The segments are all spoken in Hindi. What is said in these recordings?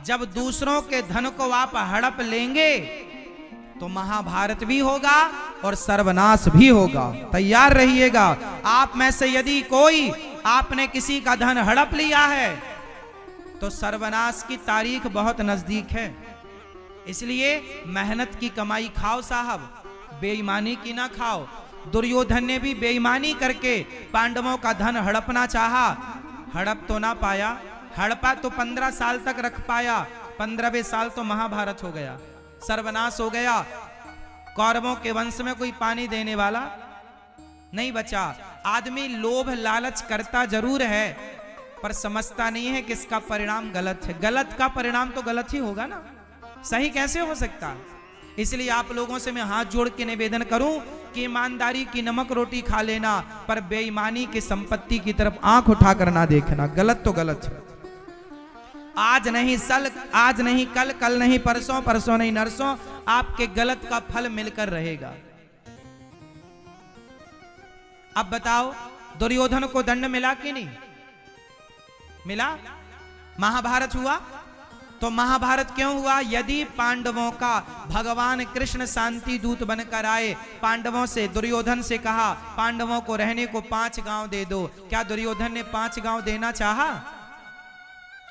जब दूसरों के धन को आप हड़प लेंगे तो महाभारत भी होगा और सर्वनाश भी होगा। तैयार रहिएगा। आप में से यदि कोई आपने किसी का धन हड़प लिया है तो सर्वनाश की तारीख बहुत नजदीक है। इसलिए मेहनत की कमाई खाओ साहब, बेईमानी की ना खाओ। दुर्योधन ने भी बेईमानी करके पांडवों का धन हड़पना चाहा, हड़प तो ना पाया। हड़पा तो 15 साल तक रख पाया, 15वें साल तो महाभारत हो गया, सर्वनाश हो गया। कौरवों के वंश में कोई पानी देने वाला नहीं बचा। आदमी लोभ लालच करता जरूर है पर समझता नहीं है कि इसका परिणाम गलत है। गलत का परिणाम तो गलत ही होगा ना, सही कैसे हो सकता है। इसलिए आप लोगों से मैं हाथ जोड़ के निवेदन करूं कि ईमानदारी की नमक रोटी खा लेना पर बेईमानी की संपत्ति की तरफ आंख उठाकर ना देखना। गलत तो गलत है। आज नहीं कल, कल नहीं परसों, परसों नहीं नरसों, आपके गलत का फल मिलकर रहेगा। अब बताओ दुर्योधन को दंड मिला कि नहीं मिला? महाभारत हुआ तो महाभारत क्यों हुआ? यदि पांडवों का भगवान कृष्ण शांति दूत बनकर आए, पांडवों से दुर्योधन से कहा पांडवों को रहने को 5 गांव दे दो, क्या दुर्योधन ने 5 गांव देना चाहा?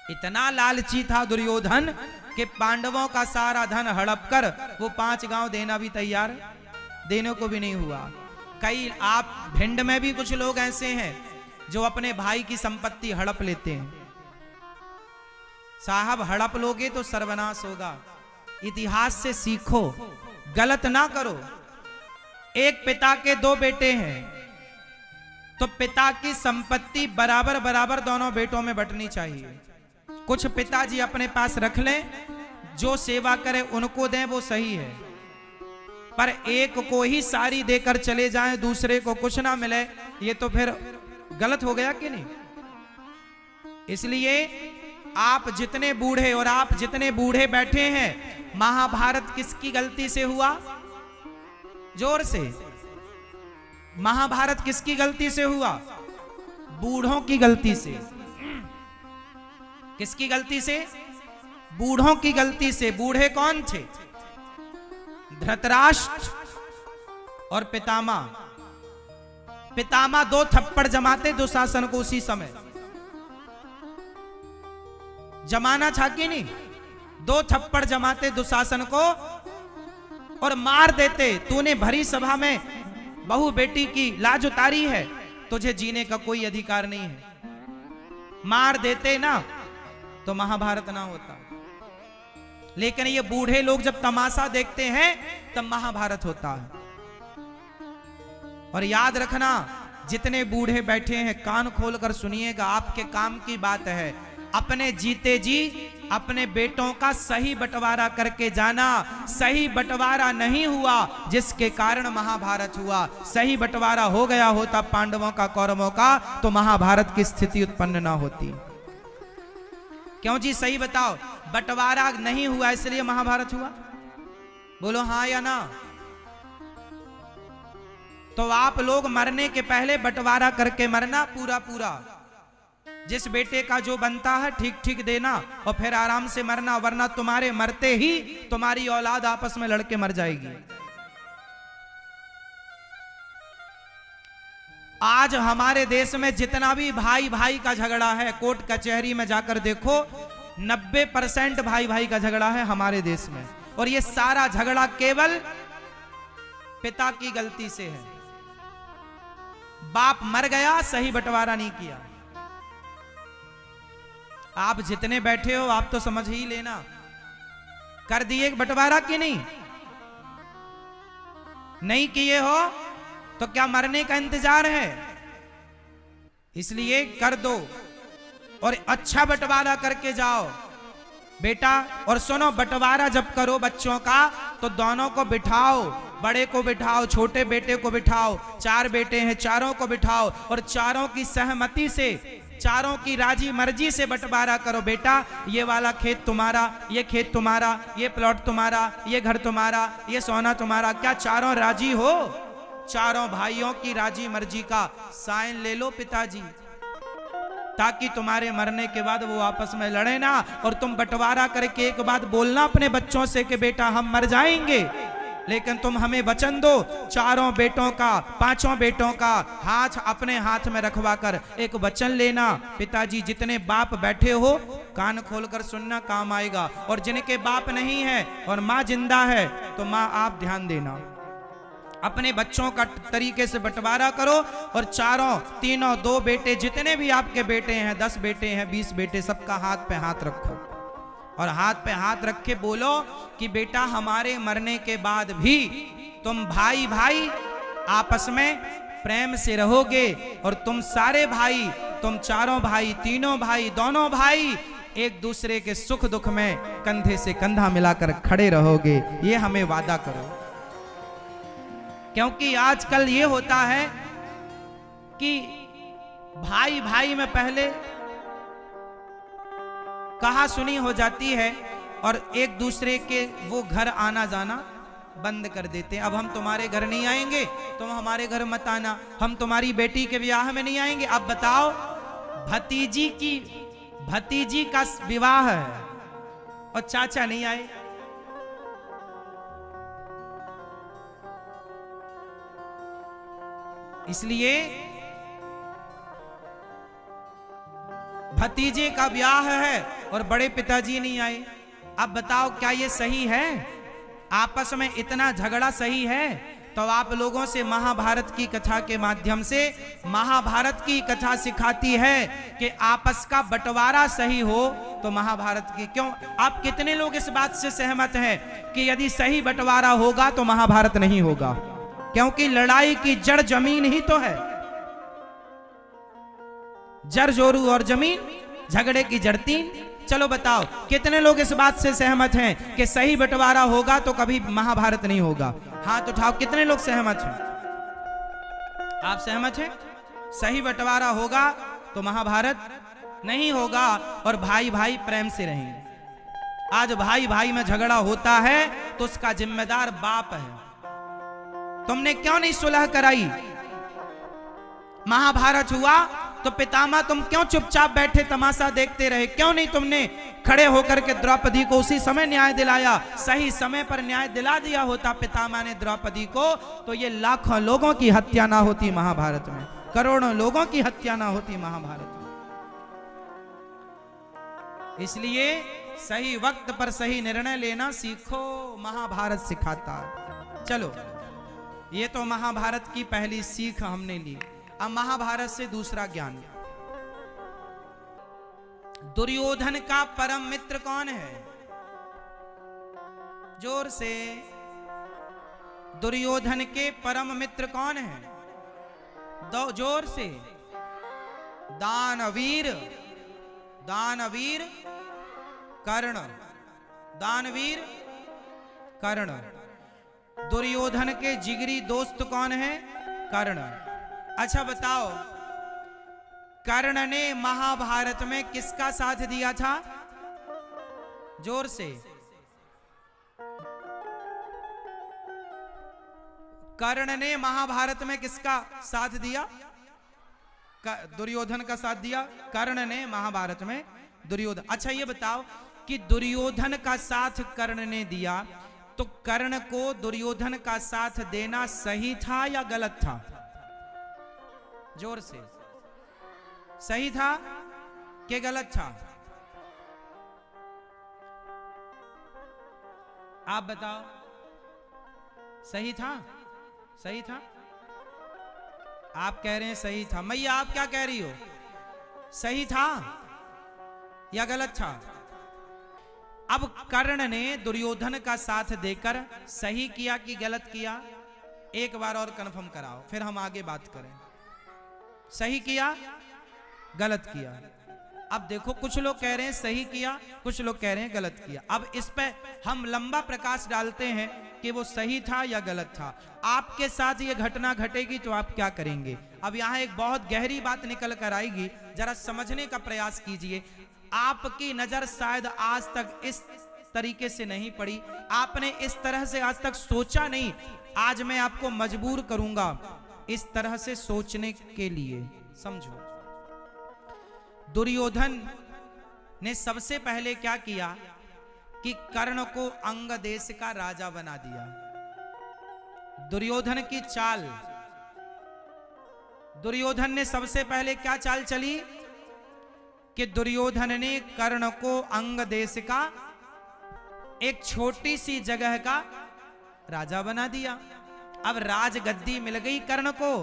इतना लालची था दुर्योधन कि पांडवों का सारा धन हड़प कर वो 5 गांव देना भी तैयार, देने को भी नहीं हुआ। कई आप भिंड में भी कुछ लोग ऐसे हैं जो अपने भाई की संपत्ति हड़प लेते हैं। साहब हड़प लोगे तो सर्वनाश होगा। इतिहास से सीखो, गलत ना करो। एक पिता के 2 बेटे हैं तो पिता की संपत्ति बराबर बराबर दोनों बेटों में बंटनी चाहिए। कुछ पिताजी अपने पास रख लें, जो सेवा करे उनको दें, वो सही है। पर एक को ही सारी देकर चले जाएं, दूसरे को कुछ ना मिले, ये तो फिर गलत हो गया कि नहीं? इसलिए आप जितने बूढ़े और आप जितने बूढ़े बैठे हैं, महाभारत किसकी गलती से हुआ? जोर से, महाभारत किसकी गलती से हुआ? बूढ़ों की गलती से। किसकी गलती से? बूढ़ों की गलती से। बूढ़े कौन थे? धृतराष्ट्र और पितामह। पितामह 2 थप्पड़ जमाते दुशासन को उसी समय। जमाना था कि नहीं? 2 थप्पड़ जमाते दुशासन को और मार देते, तूने भरी सभा में बहू बेटी की लाज उतारी है, तुझे जीने का कोई अधिकार नहीं है। मार देते ना तो महाभारत ना होता। लेकिन ये बूढ़े लोग जब तमाशा देखते हैं तब महाभारत होता है। और याद रखना, जितने बूढ़े बैठे हैं कान खोलकर सुनिएगा, आपके काम की बात है। अपने जीते जी अपने बेटों का सही बंटवारा करके जाना। सही बंटवारा नहीं हुआ जिसके कारण महाभारत हुआ। सही बंटवारा हो गया होता पांडवों का कौरवों का तो महाभारत की स्थिति उत्पन्न ना होती। क्यों जी? सही बताओ, बंटवारा नहीं हुआ इसलिए महाभारत हुआ? बोलो हाँ या ना। तो आप लोग मरने के पहले बंटवारा करके मरना, पूरा पूरा। जिस बेटे का जो बनता है ठीक ठीक देना और फिर आराम से मरना, वरना तुम्हारे मरते ही तुम्हारी औलाद आपस में लड़के मर जाएगी। आज हमारे देश में जितना भी भाई भाई का झगड़ा है, कोर्ट कचहरी में जाकर देखो, 90% भाई भाई का झगड़ा है हमारे देश में। और ये सारा झगड़ा केवल पिता की गलती से है। बाप मर गया, सही बंटवारा नहीं किया। आप जितने बैठे हो आप तो समझ ही लेना, कर दिए बंटवारा कि नहीं? नहीं किए हो तो क्या मरने का इंतजार है? इसलिए कर दो और अच्छा बंटवारा करके जाओ बेटा। और सुनो, बंटवारा जब करो बच्चों का तो दोनों को बिठाओ, बड़े को बिठाओ, छोटे बेटे को बिठाओ। 4 बेटे हैं, चारों को बिठाओ और चारों की सहमति से, चारों की राजी मर्जी से बंटवारा करो। बेटा ये वाला खेत तुम्हारा, ये खेत तुम्हारा, ये प्लॉट तुम्हारा, ये घर तुम्हारा, ये सोना तुम्हारा। क्या चारों राजी हो? चारों भाइयों की राजी मर्जी का साइन ले लो पिताजी, ताकि तुम्हारे मरने के बाद वो आपस में लड़े ना, और तुम बंटवारा करके एक बात बोलना अपने बच्चों से कि बेटा हम मर जाएंगे, लेकिन तुम हमें वचन दो, चारों बेटों का, पांचों बेटों का हाथ अपने हाथ में रखवा कर एक वचन लेना। पिताजी जितने बाप बैठे हो कान खोलकर सुनना, काम आएगा। और जिनके बाप नहीं है और माँ जिंदा है तो माँ आप ध्यान देना, अपने बच्चों का तरीके से बंटवारा करो, और चारों, तीनों, 2 बेटे, जितने भी आपके बेटे हैं, 10 बेटे हैं, 20 बेटे, सबका हाथ पे हाथ रखो और हाथ पे हाथ रख के बोलो कि बेटा हमारे मरने के बाद भी तुम भाई भाई आपस में प्रेम से रहोगे, और तुम सारे भाई, तुम चारों भाई, तीनों भाई, दोनों भाई एक दूसरे के सुख दुख में कंधे से कंधा मिलाकर खड़े रहोगे, ये हमें वादा करो। क्योंकि आजकल ये होता है कि भाई भाई में पहले कहा सुनी हो जाती है और एक दूसरे के वो घर आना जाना बंद कर देते हैं। अब हम तुम्हारे घर नहीं आएंगे, तुम हमारे घर मत आना, हम तुम्हारी बेटी के ब्याह में नहीं आएंगे। अब बताओ, भतीजी का विवाह है और चाचा नहीं आए, इसलिए भतीजे का ब्याह है और बड़े पिताजी नहीं आए। अब बताओ क्या ये सही है? आपस में इतना झगड़ा सही है? तो आप लोगों से महाभारत की कथा के माध्यम से महाभारत की कथा सिखाती है कि आपस का बंटवारा सही हो तो महाभारत की क्यों। आप कितने लोग इस बात से सहमत हैं कि यदि सही बंटवारा होगा तो महाभारत नहीं होगा? क्योंकि लड़ाई की जड़ जमीन ही तो है, जड़ जोरू और जमीन, झगड़े की जड़ 3। चलो बताओ कितने लोग इस बात से सहमत हैं कि सही बंटवारा होगा तो कभी महाभारत नहीं होगा? हाथ उठाओ, कितने लोग सहमत हैं? आप सहमत हैं? सही बंटवारा होगा तो महाभारत नहीं होगा और भाई भाई प्रेम से रहेंगे। आज भाई भाई में झगड़ा होता है तो उसका जिम्मेदार बाप है। तुमने क्यों नहीं सुलह कराई? महाभारत हुआ तो पितामह तुम क्यों चुपचाप बैठे तमाशा देखते रहे? क्यों नहीं तुमने खड़े होकर के द्रौपदी को उसी समय न्याय दिलाया? सही समय पर न्याय दिला दिया होता पितामह ने द्रौपदी को तो ये लाखों लोगों की हत्या ना होती महाभारत में, करोड़ों लोगों की हत्या ना होती महाभारत में। इसलिए सही वक्त पर सही निर्णय लेना सीखो, महाभारत सिखाता है। चलो, ये तो महाभारत की पहली सीख हमने ली। अब महाभारत से दूसरा ज्ञान, दुर्योधन का परम मित्र कौन है? जोर से, दुर्योधन के परम मित्र कौन है? जोर से, दानवीर, दानवीर कर्ण, दानवीर कर्ण। दुर्योधन के जिगरी दोस्त कौन है? कर्ण। अच्छा बताओ, कर्ण ने महाभारत में किसका साथ दिया था? जोर से, कर्ण ने महाभारत में किसका साथ दिया? दुर्योधन का साथ दिया। कर्ण ने महाभारत में दुर्योधन। अच्छा ये बताओ कि दुर्योधन का साथ कर्ण ने दिया तो कर्ण को दुर्योधन का साथ देना सही था या गलत था? जोर से, सही था कि गलत था? आप बताओ। सही था? सही था? आप कह रहे हैं सही था। मैया आप क्या कह रही हो? सही था या गलत था? अब कर्ण ने दुर्योधन का साथ देकर सही किया कि गलत किया? एक बार और कंफर्म कराओ, फिर हम आगे बात करें। सही किया, गलत किया? अब देखो, कुछ लोग कह रहे हैं सही किया, कुछ लोग कह रहे हैं गलत किया। अब इस पे हम लंबा प्रकाश डालते हैं कि वो सही था या गलत था। आपके साथ ये घटना घटेगी तो आप क्या करेंगे? अब यहाँ एक बहुत गहरी बात निकल कर आएगी, जरा समझने का प्रयास कीजिए। आपकी नजर शायद आज तक इस तरीके से नहीं पड़ी, आपने इस तरह से आज तक सोचा नहीं। आज मैं आपको मजबूर करूंगा इस तरह से सोचने के लिए। समझो, दुर्योधन ने सबसे पहले क्या किया कि कर्ण को अंग देश का राजा बना दिया। दुर्योधन की चाल, दुर्योधन ने सबसे पहले क्या चाल चली कि दुर्योधन ने कर्ण को अंग देश का एक छोटी सी जगह का राजा बना दिया। अब राजगद्दी मिल गई कर्ण को,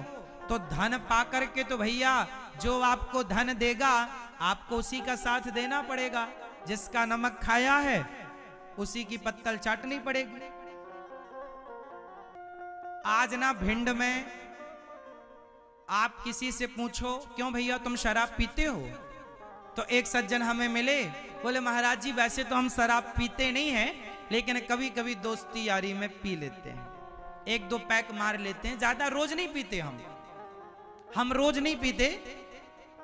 तो धन पाकर के तो भैया जो आपको धन देगा आपको उसी का साथ देना पड़ेगा। जिसका नमक खाया है उसी की पत्तल चाटनी पड़ेगी। आज ना भिंड में आप किसी से पूछो क्यों भैया तुम शराब पीते हो, तो एक सज्जन हमें मिले, बोले महाराज जी वैसे तो हम शराब पीते नहीं हैं, लेकिन कभी कभी दोस्ती यारी में पी लेते हैं, एक दो पैक मार लेते हैं, ज्यादा रोज नहीं पीते हम रोज नहीं पीते,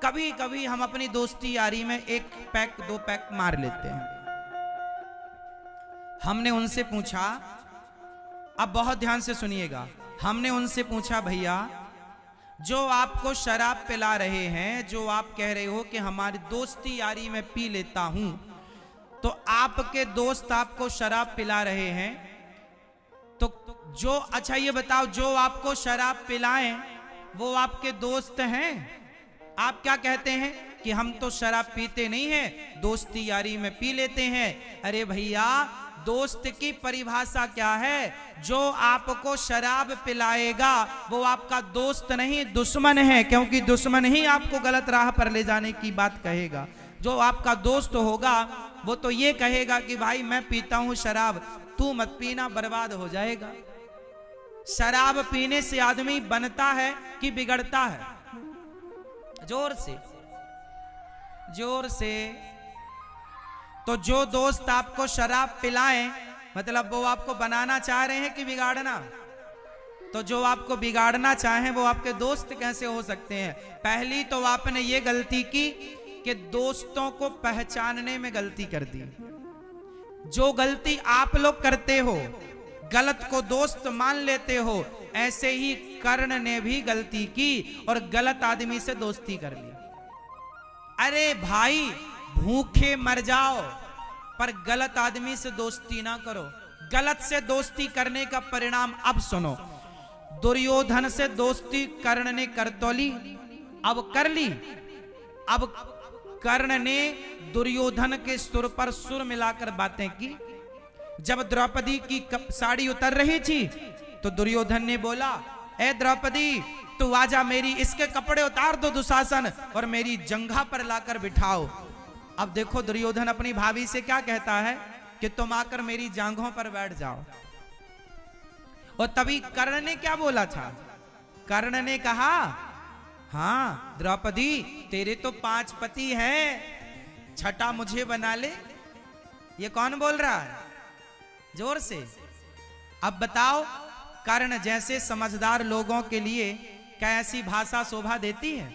कभी कभी हम अपनी दोस्ती यारी में एक पैक दो पैक मार लेते हैं। हमने उनसे पूछा, अब बहुत ध्यान से सुनिएगा, हमने उनसे पूछा भैया जो आपको शराब पिला रहे हैं, जो आप कह रहे हो कि हमारी दोस्ती यारी में पी लेता हूं, तो आपके दोस्त आपको शराब पिला रहे हैं, तो जो अच्छा ये बताओ जो आपको शराब पिलाएं वो आपके दोस्त हैं? आप क्या कहते हैं कि हम तो शराब पीते नहीं हैं, दोस्ती यारी में पी लेते हैं। अरे भैया दोस्त की परिभाषा क्या है? जो आपको शराब पिलाएगा वो आपका दोस्त नहीं दुश्मन है, क्योंकि दुश्मन ही आपको गलत राह पर ले जाने की बात कहेगा। जो आपका दोस्त होगा वो तो ये कहेगा कि भाई मैं पीता हूं शराब, तू मत पीना, बर्बाद हो जाएगा। शराब पीने से आदमी बनता है कि बिगड़ता है? जोर से जोर से। तो जो दोस्त आपको शराब पिलाएं मतलब वो आपको बनाना चाह रहे हैं कि बिगाड़ना? तो जो आपको बिगाड़ना चाहें वो आपके दोस्त कैसे हो सकते हैं? पहली तो आपने ये गलती की कि दोस्तों को पहचानने में गलती कर दी। जो गलती आप लोग करते हो, गलत को दोस्त मान लेते हो, ऐसे ही कर्ण ने भी गलती की और गलत आदमी से दोस्ती कर ली। अरे भाई भूखे मर जाओ पर गलत आदमी से दोस्ती ना करो। गलत से दोस्ती करने का परिणाम अब सुनो। दुर्योधन से दोस्ती कर्ण ने कर तो ली, अब कर ली। अब कर्ण ने दुर्योधन के सुर पर सुर मिलाकर बातें की। जब द्रौपदी की साड़ी उतर रही थी तो दुर्योधन ने बोला, ए द्रौपदी तू आजा, मेरी इसके कपड़े उतार दो दुशासन और मेरी जंघा पर लाकर बिठाओ। अब देखो दुर्योधन अपनी भाभी से क्या कहता है कि तुम आकर मेरी जांघों पर बैठ जाओ। और तभी कर्ण ने क्या बोला था? कर्ण ने कहा, हाँ द्रौपदी तेरे तो 5 पति हैं, छठा मुझे बना ले। ये कौन बोल रहा है? जोर से। अब बताओ कर्ण जैसे समझदार लोगों के लिए क्या ऐसी भाषा शोभा देती है?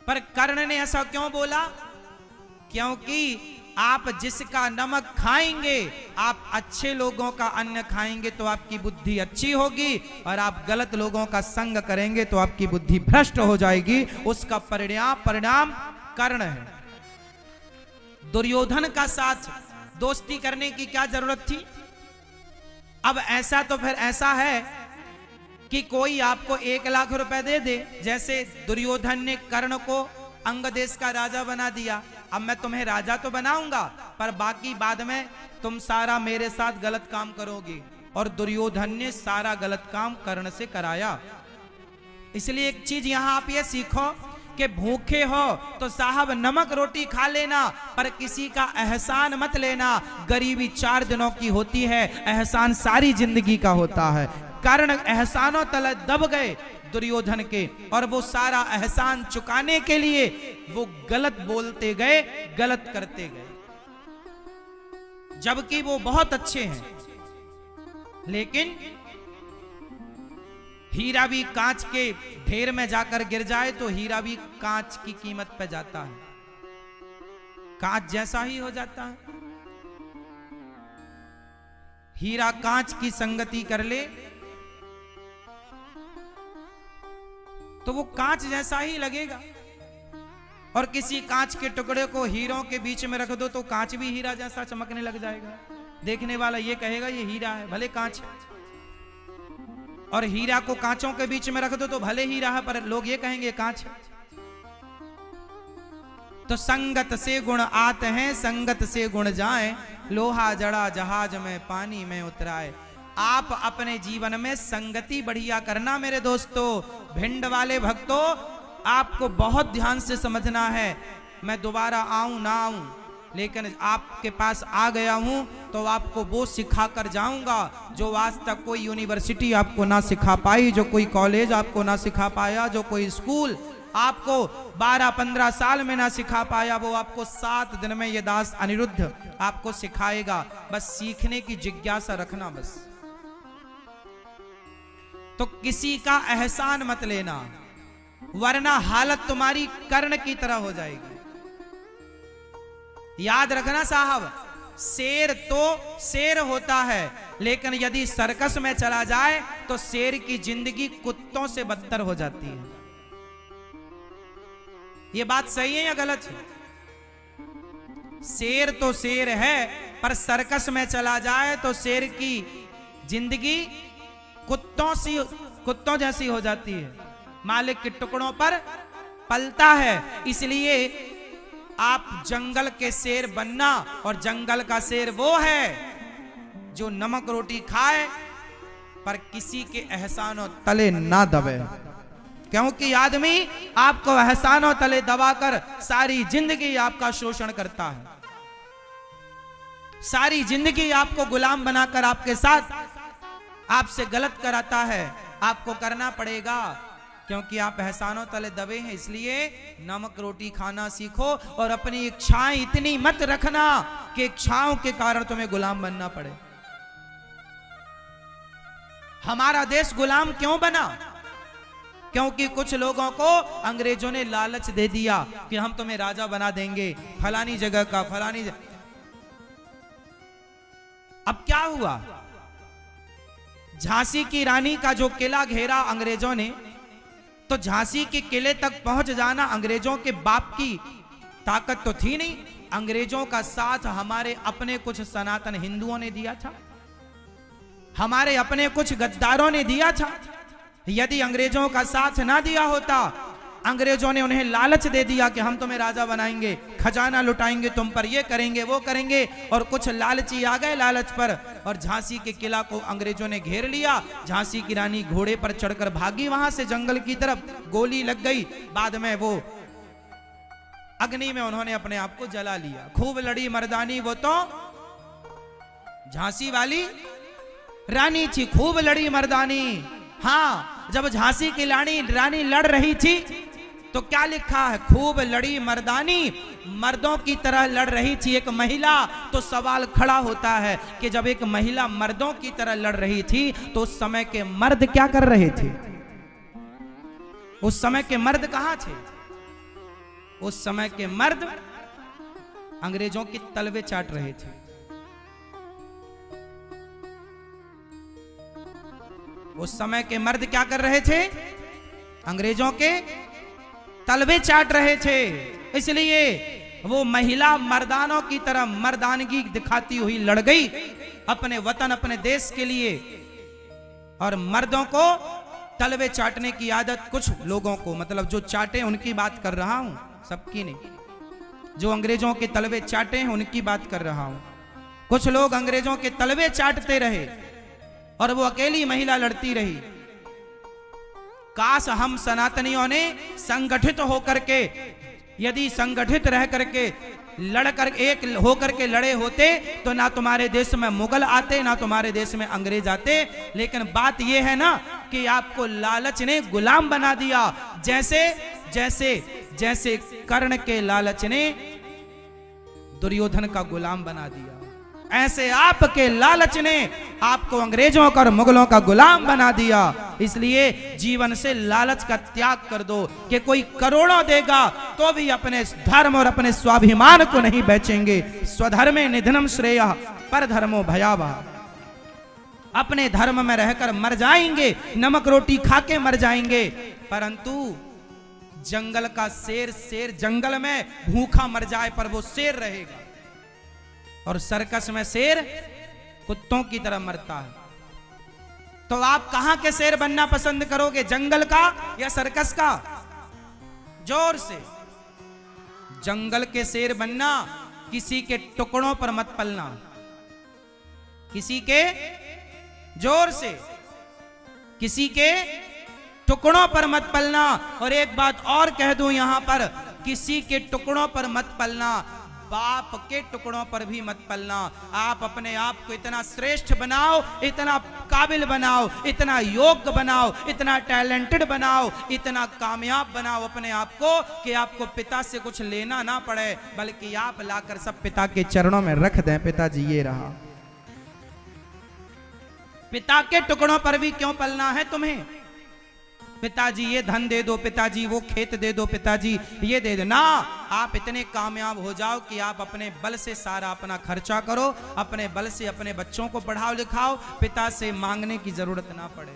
पर कर्ण ने ऐसा क्यों बोला? क्योंकि आप जिसका नमक खाएंगे, आप अच्छे लोगों का अन्न खाएंगे तो आपकी बुद्धि अच्छी होगी, और आप गलत लोगों का संग करेंगे तो आपकी बुद्धि भ्रष्ट हो जाएगी। उसका परिणाम कर्ण है। दुर्योधन का साथ दोस्ती करने की क्या जरूरत थी? अब ऐसा तो फिर ऐसा है कि कोई आपको 1 लाख रुपए दे दे, जैसे दुर्योधन ने कर्ण को अंग देश का राजा बना दिया। अब मैं तुम्हें राजा तो बनाऊंगा पर बाकी बाद में तुम सारा मेरे साथ गलत काम करोगे। और दुर्योधन ने सारा गलत काम कर्ण से कराया। इसलिए एक चीज यहां आप ये सीखो कि भूखे हो तो साहब नमक रोटी खा लेना, पर किसी का एहसान मत लेना। गरीबी 4 दिनों की होती है, एहसान सारी जिंदगी का होता है। कर्ण एहसानों तले दब गए दुर्योधन के, और वो सारा एहसान चुकाने के लिए वो गलत बोलते गए, गलत करते गए, जबकि वो बहुत अच्छे हैं। लेकिन हीरा भी कांच के ढेर में जाकर गिर जाए तो हीरा भी कांच की कीमत पे जाता है, कांच जैसा ही हो जाता है। हीरा कांच की संगति कर ले तो वो कांच जैसा ही लगेगा। और किसी कांच के टुकड़े को हीरों के बीच में रख दो तो कांच भी हीरा जैसा चमकने लग जाएगा। देखने वाला ये कहेगा ये हीरा है, भले कांच है। और हीरा को कांचों के बीच में रख दो तो भले हीरा है, पर लोग ये कहेंगे कांच है। तो संगत से गुण आते हैं, संगत से गुण जाए, लोहा जड़ा जहाज में पानी में उतराए। आप अपने जीवन में संगति बढ़िया करना मेरे दोस्तों। भिंड वाले भक्तों, आपको बहुत ध्यान से समझना है। मैं दोबारा आऊं ना आऊं, लेकिन आपके पास आ गया हूं तो आपको वो सिखा कर जाऊंगा जो आज तक कोई यूनिवर्सिटी आपको ना सिखा पाई, जो कोई कॉलेज आपको ना सिखा पाया, जो कोई स्कूल आपको 12-15 साल में ना सिखा पाया, वो आपको 7 दिन में ये दास अनिरुद्ध आपको सिखाएगा। बस सीखने की जिज्ञासा रखना बस। तो किसी का एहसान मत लेना, वरना हालत तुम्हारी कर्ण की तरह हो जाएगी। याद रखना साहब, शेर तो शेर होता है, लेकिन यदि सर्कस में चला जाए तो शेर की जिंदगी कुत्तों से बदतर हो जाती है। यह बात सही है या गलत है? शेर तो शेर है, पर सर्कस में चला जाए तो शेर की जिंदगी कुत्तों जैसी हो जाती है, मालिक के टुकड़ों पर पलता है। इसलिए आप जंगल के शेर बनना, और जंगल का शेर वो है जो नमक रोटी खाए पर किसी के एहसानों तले ना दबे। क्योंकि आदमी आपको एहसानों तले दबाकर सारी जिंदगी आपका शोषण करता है, सारी जिंदगी आपको गुलाम बनाकर आपके साथ आपसे गलत कराता है। आपको करना पड़ेगा, क्योंकि आप एहसानों तले दबे हैं। इसलिए नमक रोटी खाना सीखो, और अपनी इच्छाएं इतनी मत रखना कि इच्छाओं के कारण तुम्हें गुलाम बनना पड़े। हमारा देश गुलाम क्यों बना? क्योंकि कुछ लोगों को अंग्रेजों ने लालच दे दिया कि हम तुम्हें राजा बना देंगे, फलानी जगह का फलानी जगह। अब क्या हुआ? झांसी की रानी का जो किला घेरा अंग्रेजों ने, तो झांसी के किले तक पहुंच जाना अंग्रेजों के बाप की ताकत तो थी नहीं। अंग्रेजों का साथ हमारे अपने कुछ सनातन हिंदुओं ने दिया था, हमारे अपने कुछ गद्दारों ने दिया था। यदि अंग्रेजों का साथ ना दिया होता, अंग्रेजों ने उन्हें लालच दे दिया कि हम तुम्हें राजा बनाएंगे, खजाना लुटाएंगे तुम पर, ये करेंगे वो करेंगे, और कुछ लालची आ गए लालच पर, और झांसी के किला को अंग्रेजों ने घेर लिया। झांसी की रानी घोड़े पर चढ़कर भागी वहां से जंगल की तरफ, गोली लग गई। बाद में वो अग्नि में उन्होंने अपने आप को जला लिया। खूब लड़ी मर्दानी वो तो झांसी वाली रानी थी, खूब लड़ी मर्दानी। हाँ, जब झांसी की रानी लड़ रही थी तो क्या लिखा है? खूब लड़ी मर्दानी, मर्दों की तरह लड़ रही थी एक महिला। तो सवाल खड़ा होता है कि जब एक महिला मर्दों की तरह लड़ रही थी तो उस समय के मर्द क्या कर रहे थे? उस समय के मर्द कहां थे? उस समय के मर्द अंग्रेजों की तलवे चाट रहे थे। उस समय के मर्द क्या कर रहे थे? अंग्रेजों के तलवे चाट रहे थे। इसलिए वो महिला मर्दानों की तरह मर्दानगी दिखाती हुई लड़ गई अपने वतन, अपने देश के लिए। और मर्दों को तलवे चाटने की आदत कुछ लोगों को, मतलब जो चाटे उनकी बात कर रहा हूं, सबकी नहीं। जो अंग्रेजों के तलवे चाटे हैं उनकी बात कर रहा हूं। कुछ लोग अंग्रेजों के तलवे चाटते रहे और वो अकेली महिला लड़ती रही। काश हम सनातनियों ने संगठित होकर के, यदि संगठित रह करके लड़कर एक होकर के लड़े होते तो ना तुम्हारे देश में मुगल आते, ना तुम्हारे देश में अंग्रेज आते। लेकिन बात यह है ना कि आपको लालच ने गुलाम बना दिया, जैसे जैसे जैसे कर्ण के लालच ने दुर्योधन का गुलाम बना दिया, ऐसे आपके लालच ने आपको अंग्रेजों का और मुगलों का गुलाम बना दिया। इसलिए जीवन से लालच का त्याग कर दो कि कोई करोड़ों देगा तो भी अपने धर्म और अपने स्वाभिमान को नहीं बेचेंगे। स्वधर्मे निधनम श्रेय पर धर्मो भयावह। अपने धर्म में रहकर मर जाएंगे, नमक रोटी खा के मर जाएंगे, परंतु जंगल का शेर, शेर जंगल में भूखा मर जाए पर वो शेर रहेगा, और सर्कस में शेर कुत्तों की तरह मरता है। तो आप कहां के शेर बनना पसंद करोगे, जंगल का या सर्कस का? जोर से। जंगल के शेर बनना, किसी के टुकड़ों पर मत पलना, किसी के, जोर से, किसी के टुकड़ों पर मत पलना। और एक बात और कह दूं यहां पर, किसी के टुकड़ों पर मत पलना, बाप के टुकड़ों पर भी मत पलना। आप अपने आप को इतना श्रेष्ठ बनाओ, इतना काबिल बनाओ, इतना योग्य बनाओ, इतना टैलेंटेड बनाओ, इतना कामयाब बनाओ अपने आप को कि आपको पिता से कुछ लेना ना पड़े, बल्कि आप लाकर सब पिता के चरणों में रख दें, पिताजी ये रहा। पिता के टुकड़ों पर भी क्यों पलना है तुम्हें? पिताजी ये धन दे दो, पिताजी वो खेत दे दो, पिताजी ये दे दो ना। आप इतने कामयाब हो जाओ कि आप अपने बल से सारा अपना खर्चा करो, अपने बल से अपने बच्चों को पढ़ाओ लिखाओ, पिता से मांगने की जरूरत ना पड़े।